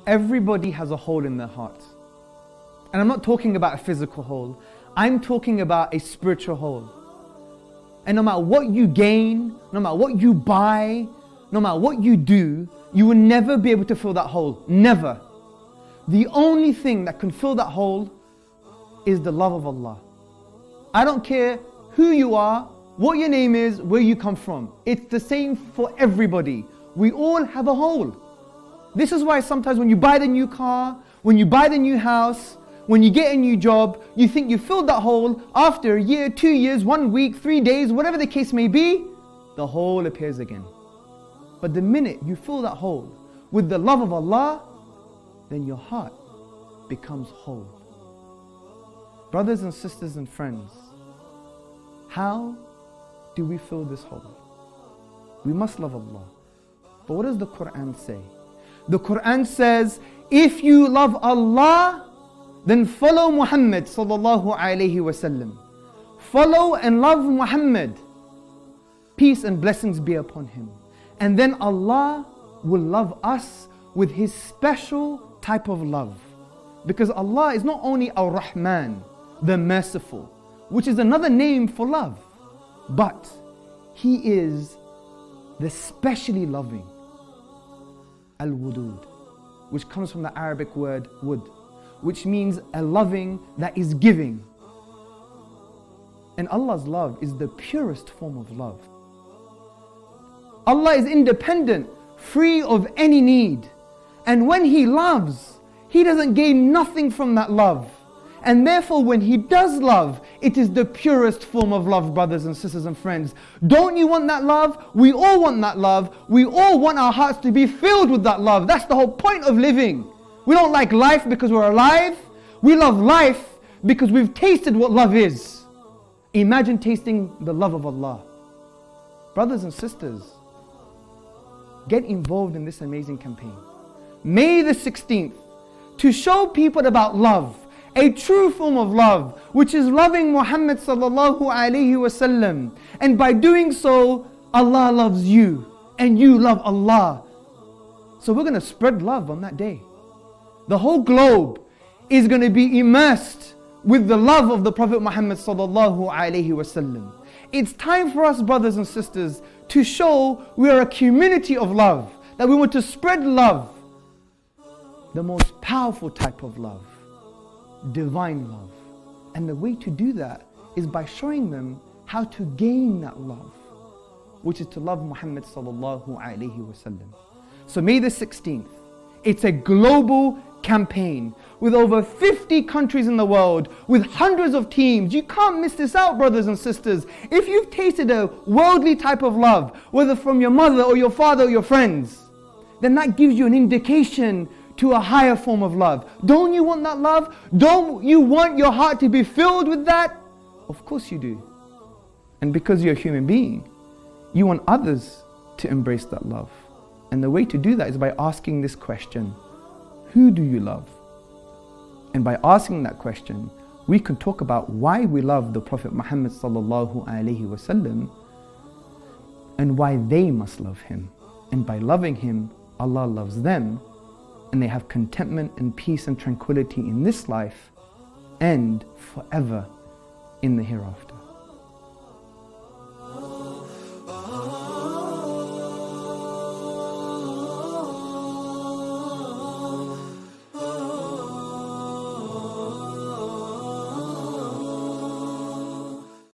Everybody has a hole in their heart. And I'm not talking about a physical hole. I'm talking about a spiritual hole. And no matter what you gain, no matter what you buy, no matter what you do, you will never be able to fill that hole. Never. The only thing that can fill that hole is the love of Allah. I don't care who you are, what your name is, where you come from. It's the same for everybody. We all have a hole. This is why sometimes when you buy the new car, when you buy the new house, when you get a new job, you think you filled that hole. After a year, 2 years, 1 week, 3 days, whatever the case may be, the hole appears again. But the minute you fill that hole with the love of Allah, then your heart becomes whole. Brothers and sisters and friends, how do we fill this hole? We must love Allah. But what does the Quran say? The Quran says, if you love Allah, then follow Muhammad sallallahu alayhi wasallam. Follow and love Muhammad. Peace and blessings be upon him. And then Allah will love us with His special type of love. Because Allah is not only Ar-Rahman, the merciful, which is another name for love, but He is the specially loving, Al-Wudud, which comes from the Arabic word wud, which means a loving that is giving. And Allah's love is the purest form of love. Allah is independent, free of any need. And when He loves, He doesn't gain nothing from that love. And therefore when He does love, it is the purest form of love, brothers and sisters and friends. Don't you want that love? We all want that love. We all want our hearts to be filled with that love. That's the whole point of living. We don't like life because we're alive. We love life because we've tasted what love is. Imagine tasting the love of Allah. Brothers and sisters, get involved in this amazing campaign. May the 16th, to show people about love, a true form of love, which is loving Muhammad sallallahu alayhi wasallam. And by doing so, Allah loves you and you love Allah. So we're going to spread love on that day. The whole globe is going to be immersed with the love of the Prophet Muhammad sallallahu alayhi wasallam. It's time for us, brothers and sisters, to show we are a community of love, that we want to spread love. The most powerful type of love, divine love. And the way to do that is by showing them how to gain that love, which is to love Muhammad sallallahu alayhi wasallam. So May the 16th, it's a global campaign with over 50 countries in the world, with hundreds of teams. You can't miss this out, brothers and sisters. If you've tasted a worldly type of love, whether from your mother or your father or your friends, then that gives you an indication to a higher form of love. Don't you want that love? Don't you want your heart to be filled with that? Of course you do. And because you're a human being, you want others to embrace that love. And the way to do that is by asking this question: who do you love? And by asking that question, we can talk about why we love the Prophet Muhammad sallallahu alaihi wasallam and why they must love him. And by loving him, Allah loves them, and they have contentment and peace and tranquility in this life and forever in the hereafter.